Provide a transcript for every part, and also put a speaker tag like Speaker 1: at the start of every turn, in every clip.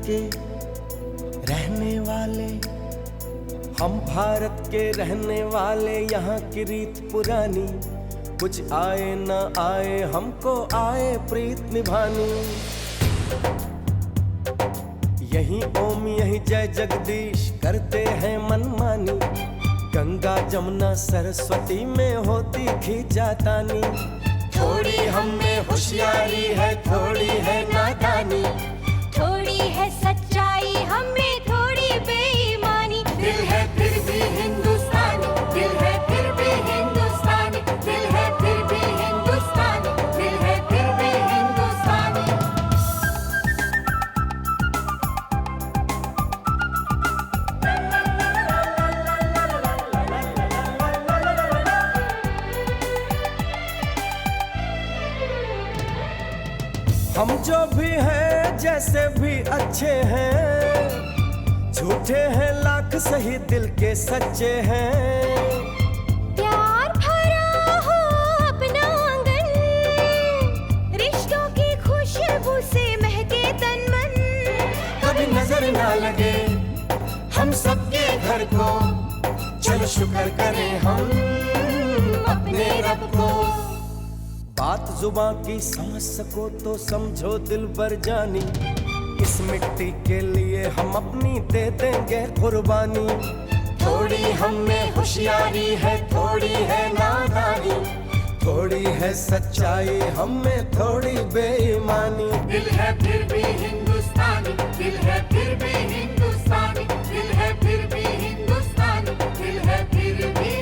Speaker 1: के रहने वाले, हम भारत के रहने वाले, यहाँ की रीत पुरानी, कुछ आए न आए हमको आए प्रीत निभानी। यही ओम यही जय जगदीश करते हैं मनमानी, गंगा जमुना सरस्वती में होती खींचातानी। थोड़ी हम में होशियारी है, थोड़ी है नादानी,
Speaker 2: थोड़ी है सच्चाई हमें थोड़ी बेईमानी।
Speaker 1: दिल है फिर भी हिंदुस्तानी,
Speaker 2: दिल है फिर भी हिंदुस्तानी, दिल है फिर भी हिंदुस्तानी, दिल है फिर भी हिंदुस्तानी।
Speaker 1: हम जो भी हैं जैसे भी अच्छे हैं, झूठे हैं लाख सही दिल के सच्चे हैं।
Speaker 2: प्यार भरा हो अपना आंगन, रिश्तों की खुशबू से महके तन मन।
Speaker 1: कभी नजर ना लगे हम सबके घर को, चलो शुक्र करें हम अपने रब को। बात जुबां की समझ सको तो समझो दिल भर जानी, इस मिट्टी के लिए हम अपनी दे देंगे कुर्बानी। थोड़ी हम में होशियारी है, थोड़ी है नादानी, थोड़ी है सच्चाई हम में थोड़ी बेईमानी। दिल है फिर भी हिंदुस्तानी, दिल है फिर भी हिंदुस्तानी, दिल है फिर भी हिंदुस्तानी, दिल है फिर भी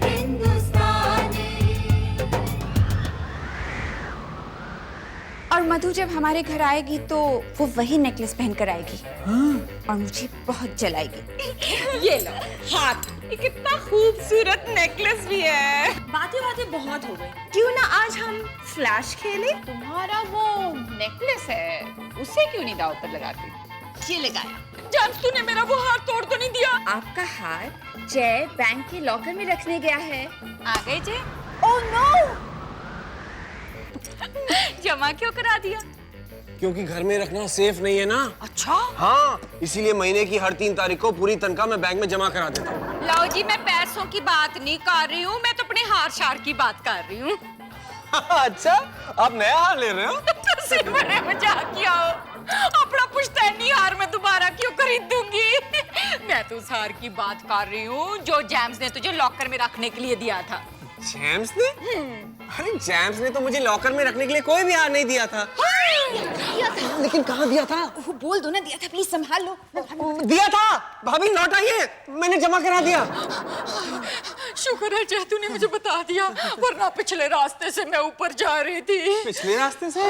Speaker 1: हिंदुस्तानी।
Speaker 3: और मधु जब हमारे घर आएगी तो वो वही नेकलेस पहन कर आएगी। और मुझे बहुत जलाएगी।
Speaker 4: ये लो हाथ, ये कितना खूबसूरत नेकलेस भी है। बातें बहुत हो गई, क्यों ना आज हम फ्लैश खेलें? तुम्हारा वो नेकलेस है, उसे क्यों नहीं दांव पर लगाती? ये लगाया। जब तूने मेरा वो हार तोड़ तो नहीं दिया?
Speaker 3: आपका हार जय बैंक के लॉकर में रखने गया है।
Speaker 4: आ गए जय?
Speaker 3: Oh no!
Speaker 4: जमा क्यों करा दिया?
Speaker 5: क्योंकि घर में रखना सेफ नहीं है ना।
Speaker 4: अच्छा?
Speaker 5: हाँ, इसीलिए महीने की हर 3 तारीख को पूरी तनख्वाह मैं बैंक में जमा करा देता हूँ।
Speaker 4: लाओ जी, मैं पैसों की बात नहीं कर रही हूँ, मैं तो अपने हार शार की बात कर रही हूँ।
Speaker 5: अच्छा, आप नया हार ले रहे हो?
Speaker 4: सिर्फ बड़े मजाक किया हो। अपना पुश्तैनी हार मैं दोबारा क्यों खरीदूंगी? मैं तो उस हार की बात कर रही हूँ जो जेम्स ने तुझे लॉकर में रखने के लिए दिया था।
Speaker 5: जेम्स ने? अरे जेम्स ने तो मुझे लॉकर में रखने के लिए कोई भी हार नहीं दिया था। लेकिन कहाँ दिया था?
Speaker 3: वो बोल दो ना, दिया था, प्लीज संभाल लो।
Speaker 5: दिया था भाभी, लौट आइए, मैंने जमा करा दिया।
Speaker 4: शुक्र है जय तूने मुझे बता दिया, वरना पिछले रास्ते से मैं ऊपर जा रही थी।
Speaker 5: पिछले रास्ते से?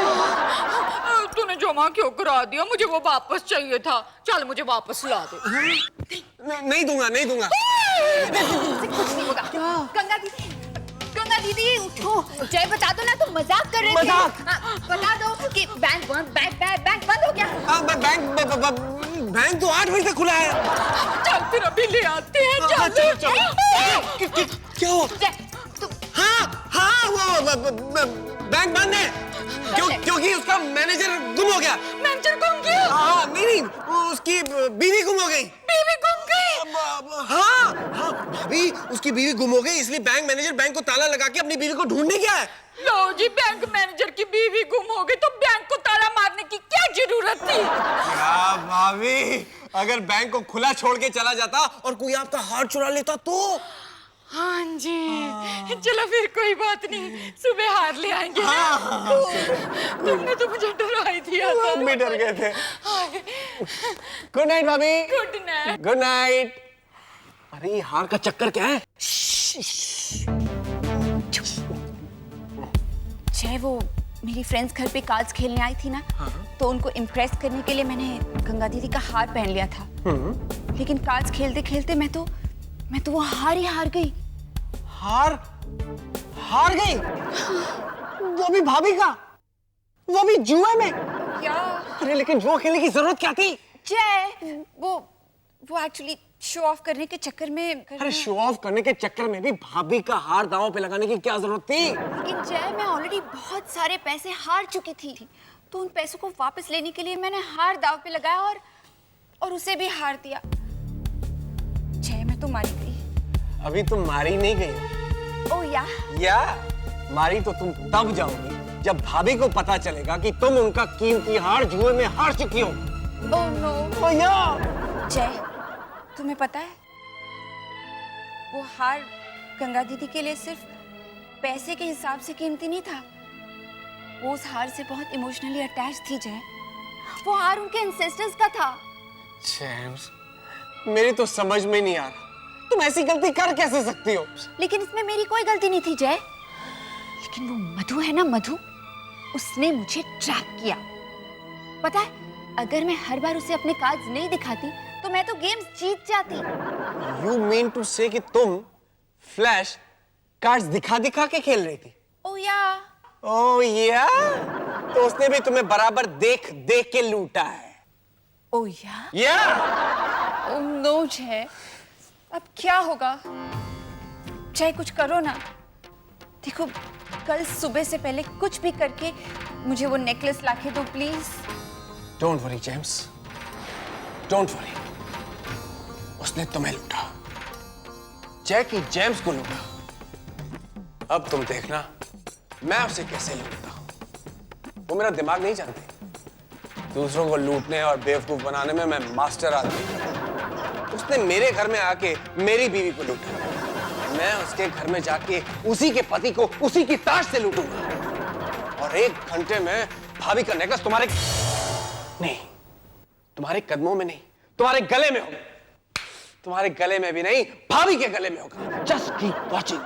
Speaker 4: तूने जमा क्यों करा दिया? मुझे वो वापस चाहिए था। चल मुझे वापस ला दे।
Speaker 5: नहीं दूंगा, नहीं दूंगा।
Speaker 3: कुछ नहीं होगा। गंगा दीदी उठो, जय बता दो ना, तुम मजाक कर रहे थे।
Speaker 5: मजाक?
Speaker 3: बता दो कि बैंक बंद हो गया।
Speaker 5: बैंक तो 8 बजे तक खुला है।
Speaker 4: चल फिर अभी ले आते हैं।
Speaker 5: चलो। क्या हुआ? हाँ, वो बैंक बंद है क्योंकि उसका मैनेजर गुम हो गया।
Speaker 4: मैनेजर गुम गया?
Speaker 5: हाँ, नहीं, उसकी बीवी गुम हो गई।
Speaker 4: बीवी गुम गई?
Speaker 5: हाँ, भाभी उसकी बीवी गुम हो गई, इसलिए बैंक मैनेजर बैंक को ताला लगा के अपनी बीवी को ढूंढने गया है।
Speaker 4: लो जी, बैंक मैनेजर की बीवी गुम हो गई तो बैंक को ताला मारने की क्या जरूरत थी?
Speaker 5: क्या भाभी, अगर बैंक को खुला छोड़ के चला जाता और कोई आपका हार चुरा लेता तो?
Speaker 4: हाँ जी, चलो फिर कोई बात नहीं, सुबह हार ले आएंगे। तुमने तो मुझे डरा ही दिया था।
Speaker 5: हम भी डर गए थे। गुड नाइट भाभी।
Speaker 4: Good night.
Speaker 5: Good night. अरे ये हार का चक्कर क्या है?
Speaker 3: जय, वो मेरी फ्रेंड्स घर पे कार्ड्स खेलने आई थी ना, तो उनको इम्प्रेस करने के लिए मैंने गंगा दीदी का हार पहन लिया था। लेकिन कार्ड्स खेलते खेलते मैं तो वो हार ही हार गई।
Speaker 5: हार गई? वो भी भाभी का? वो भी जुए में?
Speaker 3: क्या?
Speaker 5: अरे लेकिन जुआ खेलने की जरूरत क्या थी?
Speaker 3: जय, वो एक्चुअली शो ऑफ करने के चक्कर में।
Speaker 5: अरे शो ऑफ करने के चक्कर में भी भाभी का हार दांव पे लगाने की क्या जरूरत थी?
Speaker 3: लेकिन जय, मैं ऑलरेडी बहुत सारे पैसे हार चुकी थी, तो उन पैसों को वापस लेने के लिए मैंने हार दाव पे लगाया और उसे भी हार दिया। जय, मैं तो मारी गई।
Speaker 5: अभी तुम मारी नहीं गई हो।
Speaker 3: ओ
Speaker 5: या मारी तो तुम तब जाओगी जब भाभी को पता चलेगा कि तुम उनका कीमती हार जुए में हार चुकी हो।
Speaker 3: Oh no.
Speaker 5: या
Speaker 3: जय, तुम्हें पता है वो हार गंगा दीदी के लिए सिर्फ पैसे के हिसाब से कीमती नहीं था। वो उस हार से बहुत इमोशनली अटैच थी जय। वो हार उनके एंसेस्टर्स का था।
Speaker 5: जेम्स, मेरी तो समझ में नहीं आ रहा, तुम ऐसी गलती कर कैसे सकती हो?
Speaker 3: लेकिन इसमें मेरी कोई गलती नहीं थी जय। लेकिन वो मधु है ना, मधु, उसने मुझे ट्रैप किया। पता है, अगर मैं हर बार उसे अपने कार्ड्स नहीं दिखाती तो मैं तो गेम्स जीत जाती।
Speaker 5: You mean to say कि तुम फ्लैश कार्ड्स दिखा दिखा के खेल रही थी?
Speaker 3: ओ या।
Speaker 5: ओह या, तो उसने भी तुम्हें बराबर देख देख के लूटा है।
Speaker 3: ओ या।
Speaker 5: या
Speaker 3: ओह नो जय, अब क्या होगा? जय, कुछ करो ना। देखो, कल सुबह से पहले कुछ भी करके मुझे वो नेकलेस लाके दो please.
Speaker 5: Don't worry James, don't worry. उसने तुम्हें लूटा, जैकी जेम्स को लूटा। अब तुम देखना मैं उसे कैसे लूटता हूं। वो मेरा दिमाग नहीं जानती। दूसरों को लूटने और बेवकूफ बनाने में मैं मास्टर आदमी। उसने मेरे घर में आके मेरी बीवी को लूटा। मैं उसके घर में जाके उसी के पति को उसी की ताश से लूटूंगा। और 1 घंटे में भाभी का नेकलेस तुम्हारे नहीं, तुम्हारे कदमों में नहीं, तुम्हारे गले में होगा। तुम्हारे गले में भी नहीं, भाभी के गले में होगा। Just keep watching.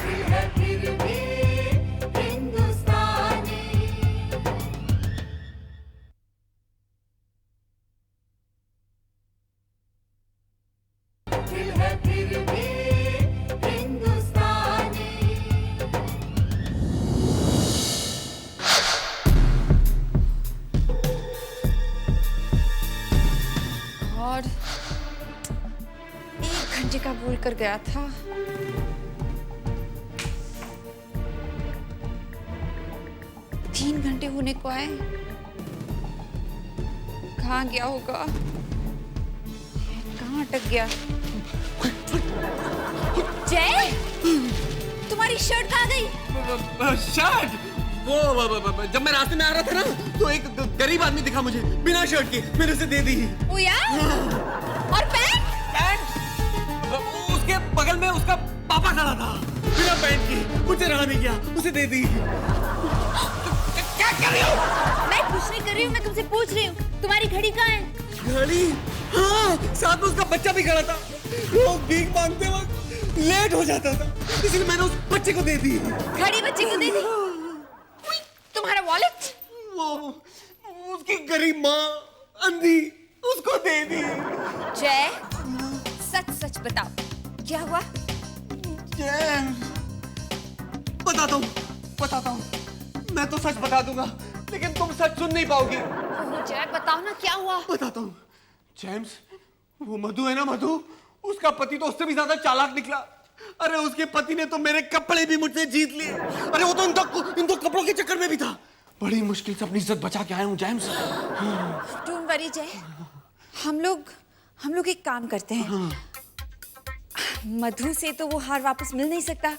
Speaker 2: दिल है फिर भी हिंदुस्तानी। दिल है फिर भी हिंदुस्तानी।
Speaker 3: और 1 घंटे का बोल कर गया था। तीन घंटे होने को आए। कहाँ गया होगा? कहाँ अटक गया? जय, तुम्हारी शर्ट कहाँ गई?
Speaker 5: शर्ट? वो जब मैं रास्ते में आ रहा था ना, तो एक गरीब आदमी दिखा मुझे बिना शर्ट के, मैंने उसे दे दी।
Speaker 3: ओ यार, और पैंट?
Speaker 5: उसके बगल में उसका पापा खड़ा था बिना पैंट के, मुझे रहा नहीं गया, उसे दे दी। क्या कर रही हो?
Speaker 3: मैं कुछ नहीं कर रही हूँ, मैं तुमसे पूछ रही हूँ तुम्हारी घड़ी कहाँ है?
Speaker 5: घड़ी? हाँ, साथ में उसका बच्चा भी खड़ा था। वो भीख मांगते वक्त लेट हो जाता था, इसलिए मैंने उस बच्चे को दे दी।
Speaker 3: घड़ी बच्चे को दे दी? तुम्हारा वॉलेट?
Speaker 5: वो उसकी गरीब माँ अंधी, उसको दे दी।
Speaker 3: जय, सच सच बताओ, क्या हुआ?
Speaker 5: बताता हूँ, मैं तो सच बता दूंगा, लेकिन तुम सच सुन नहीं पाओगी।
Speaker 3: ओह जय, बताओ ना क्या हुआ?
Speaker 5: बताता हूँ। जेम्स, वो मधु है ना, मधु, उसका पति तो उससे भी ज्यादा चालाक निकला। अरे उसके पति ने तो मेरे कपड़े भी मुझसे जीत लिए। अरे वो तो इन दो कपड़ों के चक्कर में भी था। बड़ी मुश्किल से अपनी इज्जत बचा के आया हूँ जेम्स।
Speaker 3: डोंट वरी जय, हम लोग एक काम करते हैं। मधु से तो वो हार वापस मिल नहीं सकता,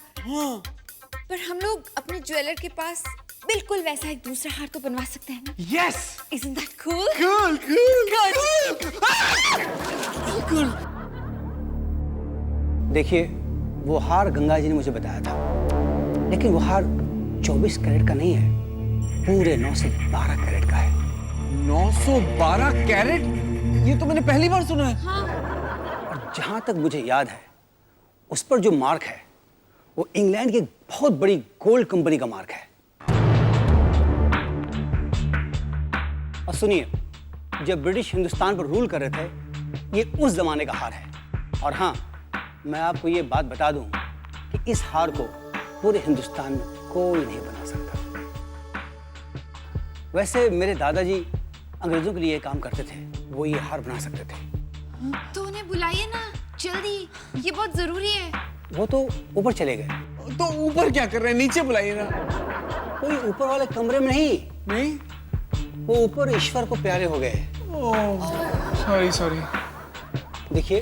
Speaker 3: पर हम लोग अपने ज्वेलर के पास बिल्कुल वैसा एक दूसरा हार तो बनवा सकते हैं ना?
Speaker 5: Yes,
Speaker 3: Isn't that cool?
Speaker 5: cool.
Speaker 6: देखिए, वो हार गंगा जी ने मुझे बताया था, लेकिन वो हार 24 कैरेट का नहीं है, पूरे 912 कैरेट का है।
Speaker 5: 912 कैरेट? ये तो मैंने पहली बार सुना है।
Speaker 6: और जहां तक मुझे याद है, उस पर जो मार्क है वो इंग्लैंड की एक बहुत बड़ी गोल्ड कंपनी का मार्क है। और सुनिए, जब ब्रिटिश हिंदुस्तान पर रूल कर रहे थे, ये उस जमाने का हार है। और हाँ, मैं आपको ये बात बता दूं कि इस हार को पूरे हिंदुस्तान में कोई नहीं बना सकता। वैसे मेरे दादाजी अंग्रेजों के लिए काम करते थे, वो ये हार बना सकते थे।
Speaker 3: तो उन्हें बुलाइए ना, जल्दी, ये बहुत जरूरी है।
Speaker 6: वो तो ऊपर चले गए।
Speaker 5: तो ऊपर क्या कर रहे हैं? नीचे बुलाइए ना।
Speaker 6: कोई ऊपर वाले कमरे में नहीं,
Speaker 5: नहीं,
Speaker 6: वो ऊपर ईश्वर को प्यारे हो गए।
Speaker 5: Sorry sorry.
Speaker 6: देखिए,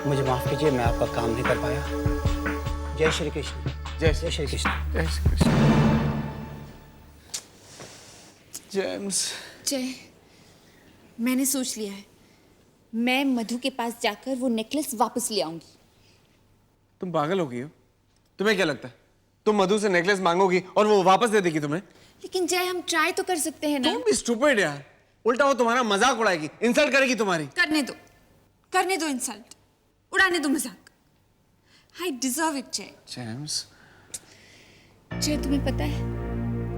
Speaker 6: मुझे माफ कीजिए, मैं आपका काम नहीं कर पाया। जय श्री कृष्ण।
Speaker 5: जय
Speaker 6: जय श्री कृष्ण।
Speaker 5: जय श्री कृष्ण। जेम्स,
Speaker 3: जय, मैंने सोच लिया है, मैं मधु के पास जाकर वो नेकलेस वापस ले आऊंगी।
Speaker 5: तुम पागल हो गई हो? तुम्हें क्या लगता है तुम मधु से नेकलेस मांगोगी और वो वापस दे देगी तुम्हें?
Speaker 3: लेकिन जय, हम ट्राई तो कर सकते हैं ना।
Speaker 5: तुम भी स्टूपिड यार। उल्टा वो तुम्हारा मजाक उड़ाएगी, इंसल्ट करेगी तुम्हारी।
Speaker 3: करने दो इंसल्ट, उड़ाने दो मजाक। आई डिजर्व इट जय।
Speaker 5: जेम्स,
Speaker 3: जय, तुम्हें पता है,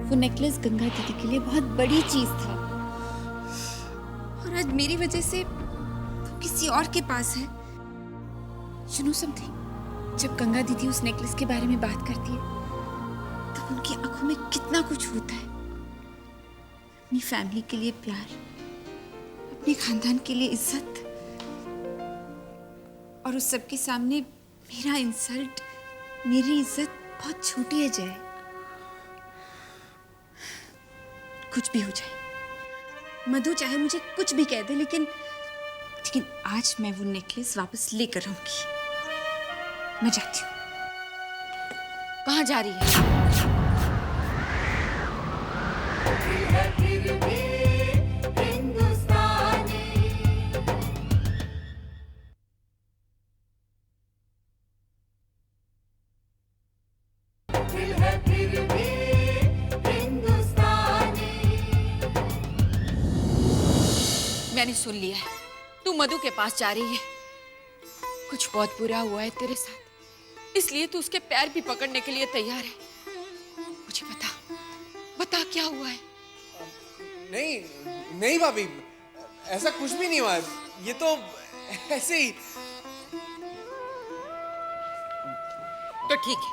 Speaker 3: वो नेकलेस गंगा दीदी के लिए बहुत बड़ी चीज था, और आज मेरी वजह से वो किसी और के पास है। यू नो समथिंग, जब गंगा दीदी उस नेकलेस के बारे में बात करती है, तब उनकी आंखों में कितना कुछ होता है। अपनी फैमिली के लिए प्यार, अपने खानदान के लिए इज्जत, और उस सब के सामने मेरा इंसल्ट, मेरी इज्जत बहुत छोटी है जय। कुछ भी हो जाए, मधु चाहे मुझे कुछ भी कह दे, लेकिन आज मैं वो नेकलेस वापस लेकर आऊंगी। मैं जाती हूँ। कहाँ जा रही है?
Speaker 2: फिर भी हिंदुस्तानी। दिल है फिर भी हिंदुस्तानी।
Speaker 4: मैंने सुन लिया है, तू मधु के पास जा रही है। कुछ बहुत बुरा हुआ है तेरे साथ, इसलिए तू उसके पैर भी पकड़ने के लिए तैयार है। मुझे बता क्या हुआ है?
Speaker 5: नहीं नहीं भाभी, ऐसा कुछ भी नहीं हुआ। ये तो ऐसे ही।
Speaker 4: तो ठीक है,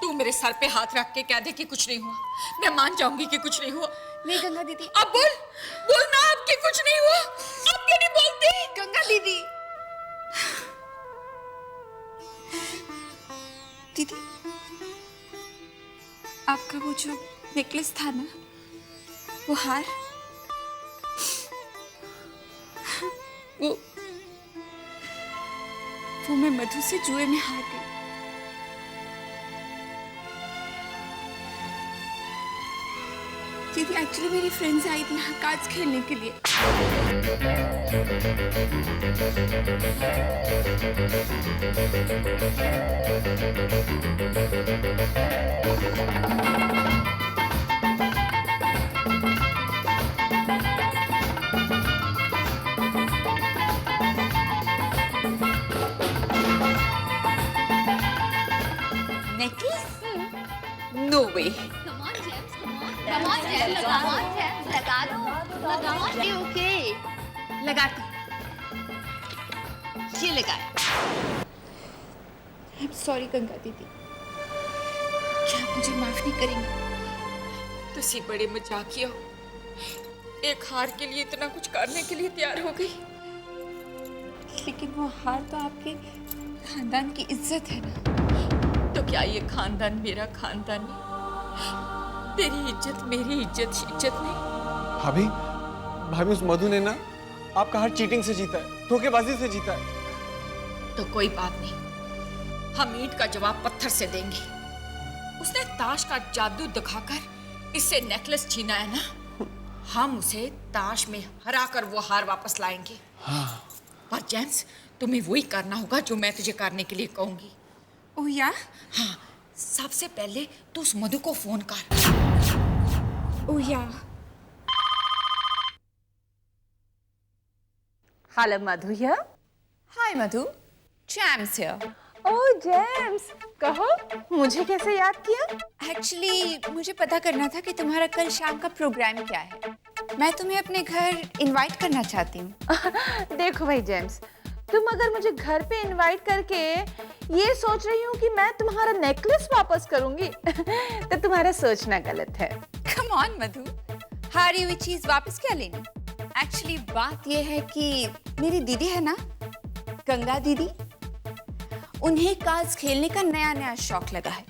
Speaker 4: तू मेरे सर पे हाथ रख के कह दे कि कुछ नहीं हुआ, मैं मान जाऊंगी कि कुछ नहीं हुआ।
Speaker 3: नहीं गंगा दीदी।
Speaker 4: अब बोल ना, अब कि कुछ नहीं हुआ। अब क्यों नहीं बोलती?
Speaker 3: गंगा दीदी। दीदी, आपका वो जो नेकलेस था ना, वो हार, वो मैं मधु से जुए में हार गई। दीदी, एक्चुअली मेरी फ्रेंड्स आई थी यहाँ कार्ड्स खेलने के लिए। नेकलेस? नो वे। ओके, लगाती। ये लगाया। I'm sorry गंगा दीदी, क्या आप मुझे माफ नहीं करेंगी?
Speaker 4: तुसी बड़े मजाकिया हो, एक हार के लिए इतना कुछ करने के लिए तैयार हो गई।
Speaker 3: लेकिन वो हार तो आपके खानदान की इज्जत है ना।
Speaker 4: तो क्या ये खानदान मेरा खानदान नहीं? तेरी इज्जत मेरी इज्जत नहीं।
Speaker 5: भाभी, भाभी उस मधु ने ना आपका हार चीटिंग से जीता है, धोखेबाजी से जीता है।
Speaker 4: तो कोई बात नहीं, हम ईंट का जवाब पत्थर से देंगे। उसने ताश का जादू दिखाकर इससे नेकलेस छीना है ना, हम उसे ताश में हराकर वो हार वापस लाएंगे।
Speaker 5: हाँ।
Speaker 4: पर जेम्स, तुम्हें वही करना होगा जो मैं तुझे करने के लिए कहूंगी।
Speaker 3: ओह या?
Speaker 4: हाँ, सबसे पहले तू उस मधु को फोन कर।
Speaker 3: ओह या?
Speaker 7: Hello, Madhu here.
Speaker 3: Hi Madhu, James here.
Speaker 7: Oh, James, कहो मुझे कैसे याद किया?
Speaker 3: एक्चुअली मुझे पता करना था कि तुम्हारा कल शाम का प्रोग्राम क्या है। मैं तुम्हें अपने घर इनवाइट करना चाहती हूँ।
Speaker 7: देखो भाई जेम्स, तुम अगर मुझे घर पे इनवाइट करके ये सोच रही हो कि मैं तुम्हारा नेकलेस वापस करूंगी तो तुम्हारा सोचना गलत है।
Speaker 3: कम ऑन मधु, हारी हुई चीज वापस क्या लेनी? एक्चुअली बात ये है कि मेरी दीदी है ना, गंगा दीदी, उन्हें कार्ड्स खेलने का नया नया शौक लगा है।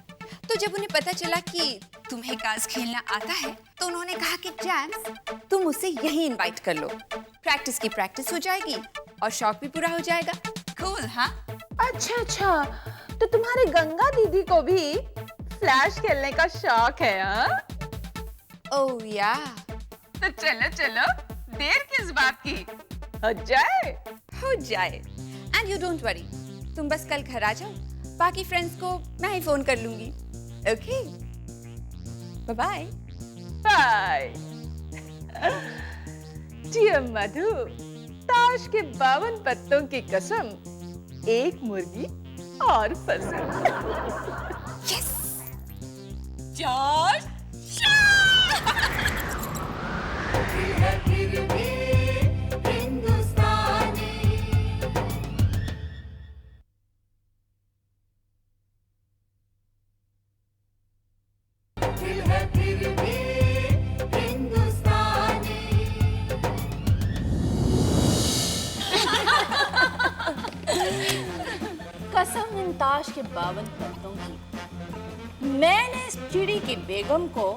Speaker 3: तो जब उन्हें पता चला कि तुम्हें कार्ड्स खेलना आता है तो उन्होंने कहा कि जेम्स, तुम उसे यहीं इनवाइट कर लो। प्रैक्टिस की प्रैक्टिस हो जाएगी और शौक भी पूरा हो जाएगा। कूल, हाँ?
Speaker 7: अच्छा, तो तुम्हारे गंगा दीदी को भी फ्लैश खेलने का शौक है, हाँ?
Speaker 3: ओह या।
Speaker 7: तो चलो, देर किस बात की? हो जाए।
Speaker 3: हो जाए। एंड यू डोंट वरी, तुम बस कल घर आ जाओ, बाकी फ्रेंड्स को मैं ही फोन कर लूंगी। Okay, bye
Speaker 7: bye. Dear Madhu, ताश के 52 पत्तों की कसम, एक मुर्गी और फंसी।
Speaker 3: यस।
Speaker 4: जॉर्ज,
Speaker 2: दिल है फिर भी हिंदुस्तानी। दिल है फिर भी हिंदुस्तानी।
Speaker 7: कसम इन ताश के 52 पत्तों की, मैंने इस चिड़ी की बेगम को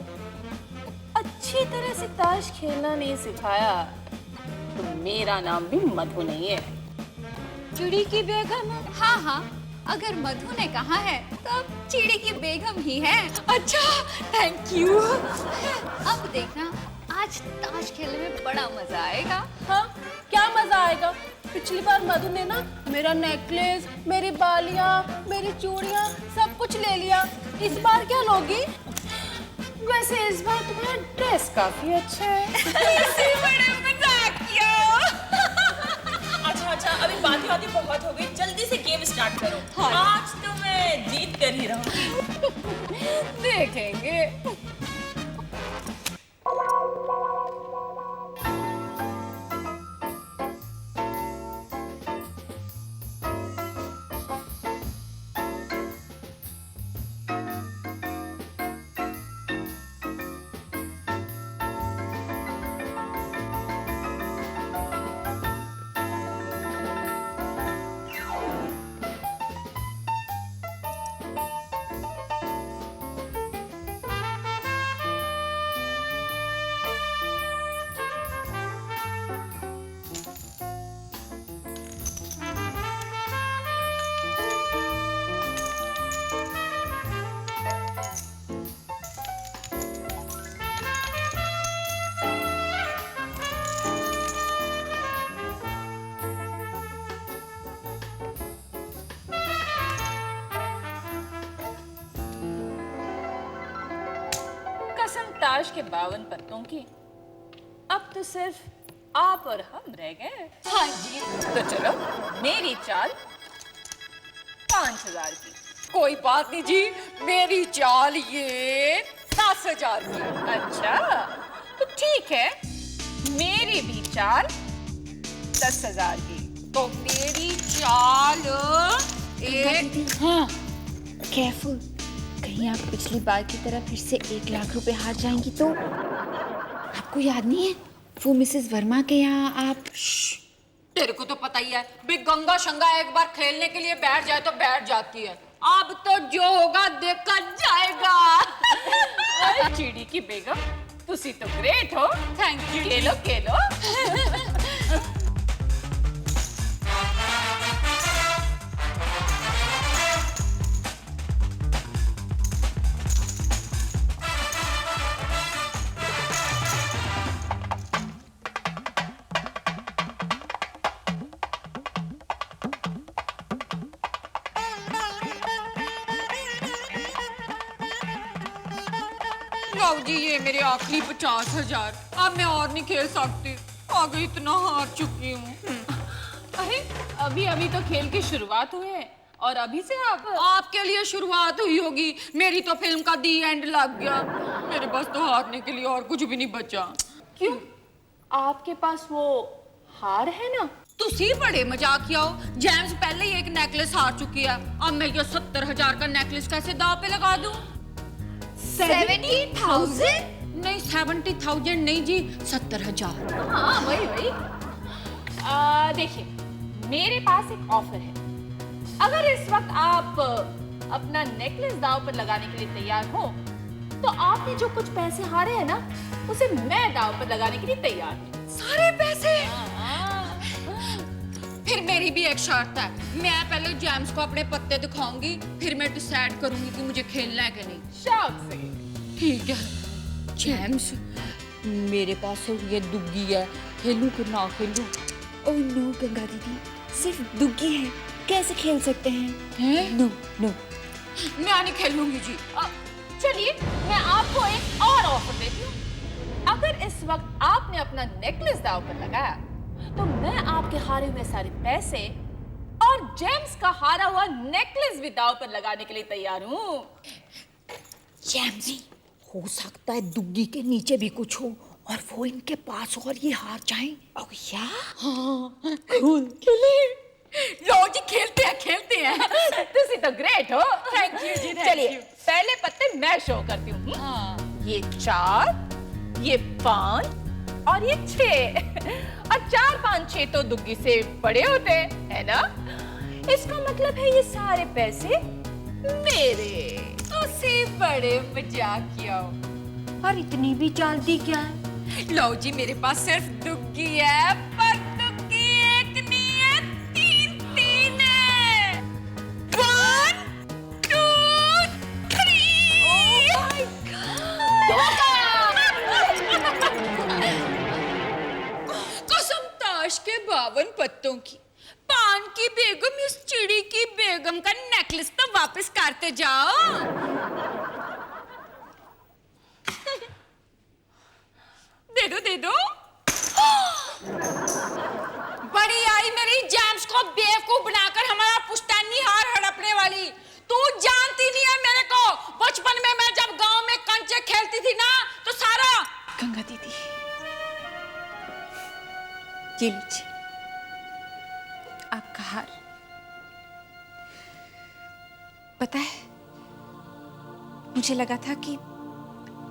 Speaker 7: अच्छी तरह से ताश खेलना नहीं सिखाया तो मेरा नाम भी मधु नहीं है।
Speaker 3: चिड़ी की बेगम? हाँ, अगर मधु ने कहा है तो अब चिड़ी की बेगम ही है।
Speaker 4: अच्छा, थैंक यू।
Speaker 3: अब देखना, आज ताश खेलने में बड़ा मजा आएगा।
Speaker 7: हाँ, क्या मजा आएगा? पिछली बार मधु ने ना मेरा नेकलेस, मेरी बालियां, मेरी चूड़ियां सब कुछ ले लिया। इस बार क्या लोगी? वैसे इस बार तुम्हारा ड्रेस काफी अच्छा है।
Speaker 4: इसी बड़े मजाक किया। अच्छा, अभी बातें बहुत हो गई, जल्दी से गेम स्टार्ट करो। हाँ। आज तो मैं जीत कर ही रहूंगी।
Speaker 7: देखेंगे। कसम ताश के 52 पत्तों की, अब तो सिर्फ आप और हम रह गए।
Speaker 4: हाँ जी।
Speaker 7: तो चलो, मेरी चाल 5000 की।
Speaker 4: कोई बात नहीं जी, मेरी चाल ये 10,000 की।
Speaker 7: अच्छा, तो ठीक है, मेरी भी चाल 10,000 की।
Speaker 4: तो मेरी चाल
Speaker 3: हाँ, केयरफुल, कहीं आप पिछली बार की तरह फिर से 1 लाख रुपए हार जाएंगी तो। आपको याद नहीं है वो मिसेस वर्मा के यहाँ आप?
Speaker 4: तेरे को तो पता ही है, बे गंगा शंगा एक बार खेलने के लिए बैठ जाए तो बैठ जाती है। अब तो जो होगा देखा जाएगा।
Speaker 7: चिड़ी की बेगम, तुसी तो ग्रेट हो।
Speaker 4: Thank you.
Speaker 7: खेलो खेलो।
Speaker 4: लो जी, ये मेरे आखिरी 50,000। अब मैं और नहीं खेल सकती, आगे इतना हार चुकी हूँ।
Speaker 7: अरे अभी अभी तो खेल की शुरुआत हुई है और अभी से आप
Speaker 4: आपके लिए शुरुआत हुई होगी, मेरी तो फिल्म का दी एंड लग गया। मेरे पास तो हारने के लिए और कुछ भी नहीं बचा।
Speaker 7: क्यों? आपके पास वो हार है ना?
Speaker 4: तुसी बड़े मजाकिया हो। जेम्स पहले ही एक नेकलेस हार चुकी है, अब मैं ये 70,000 का नेकलेस कैसे दाव पे लगा दूं?
Speaker 3: 70,000?
Speaker 4: नहीं 70,000 नहीं जी, 70,000।
Speaker 7: हाँ वही। देखिए,
Speaker 4: मेरे पास एक ऑफर है। अगर इस वक्त आप अपना नेकलेस दांव पर लगाने के लिए तैयार हो, तो आपने जो कुछ पैसे हारे हैं ना, उसे मैं दांव पर लगाने के लिए तैयार हूं।
Speaker 7: सारे पैसे? फिर मेरी भी एक शर्त है, मैं पहले जेम्स को अपने पत्ते दिखाऊंगी, फिर मैं डिसाइड करूंगी कि मुझे खेलना है कि नहीं।
Speaker 4: शौक से।
Speaker 7: ठीक है। जेम्स, मेरे पास ये दुग्गी है, खेलूं कि ना खेलूं?
Speaker 3: ओह नो गंगा दीदी, सिर्फ दुग्गी है, कैसे खेल सकते हैं?
Speaker 7: हैं?
Speaker 3: No no.
Speaker 7: मैं नहीं खेलूंगी जी।
Speaker 4: चलिए, मैं आपको एक और ऑफर देती हूँ। अगर इस वक्त आपने अपना नेकलेस दांव पर लगाया, तो मैं आपके हारे हुए सारे पैसे और जेम्स का हारा हुआ नेकलेस भी दांव पर लगाने के लिए तैयार हूँ।
Speaker 7: जेम्स, हो सकता है दुग्गी के नीचे भी कुछ हो और वो इनके पास और ये हार जाएं।
Speaker 4: ओह या?
Speaker 7: हाँ, कूल। लो जी, खेलते हैं।
Speaker 4: तुसी तो ग्रेट हो।
Speaker 7: थैंक यू जी, थैंक
Speaker 4: चलिए,
Speaker 7: यू।
Speaker 4: पहले पत्ते मैं शो करती हूँ।
Speaker 7: हाँ।
Speaker 4: ये 4, ये 5 और ये 6। और 4, 5, 6 तो दुग्गी से बड़े होते हैं, है ना? इसका मतलब है ये सारे पैसे मेरे।
Speaker 7: उसे बड़े मजाक किया हो। और इतनी भी जल्दी क्या है? लो जी, मेरे पास सिर्फ दुग्गी है, पर दुग्गी एक नहीं है, 3 है। 1, 2, 3। Oh my God! कसम ताश के 52 पत्तों की, पान की बेगम, इस चिड़ी की बेगम का नेकलेस तो वापस करते जाओ। दे दो। बड़ी आई मेरी जेम्स को बेवकूफ बनाकर हमारा पुश्तैनी हार हड़पने वाली। तू जानती नहीं है मेरे को, बचपन में मैं जब गांव में कंचे खेलती थी ना, तो सारा।
Speaker 3: गंगा दीदी, ये लीजिए आपका हार। पता है, मुझे लगा था कि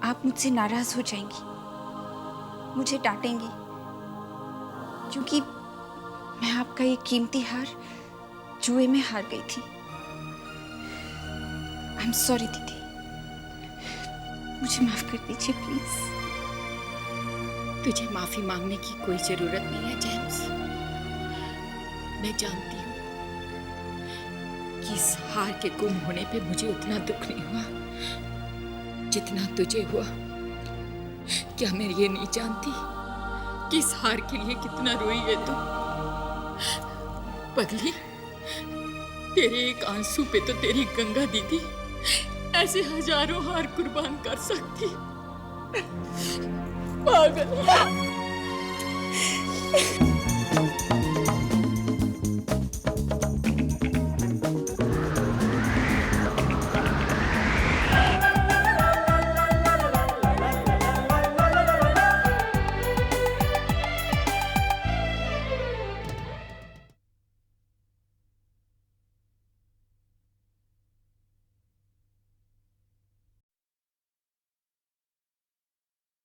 Speaker 3: आप मुझसे नाराज हो जाएंगी, मुझे डांटेंगी, क्योंकि मैं आपका ये कीमती हार जुए में हार गई थी। आई एम सॉरी दीदी, मुझे माफ कर दीजिए प्लीज।
Speaker 7: तुझे माफी मांगने की कोई जरूरत नहीं है जेम्स। मैं जानती हूँ कि इस हार के गुम होने पे मुझे उतना दुख नहीं हुआ जितना तुझे हुआ। क्या मैं ये नहीं जानती कि इस हार के लिए कितना रोई है तू? पगली, तेरे एक आंसू पे तो तेरी गंगा दीदी ऐसे हजारों हार कुर्बान कर सकती। पागल।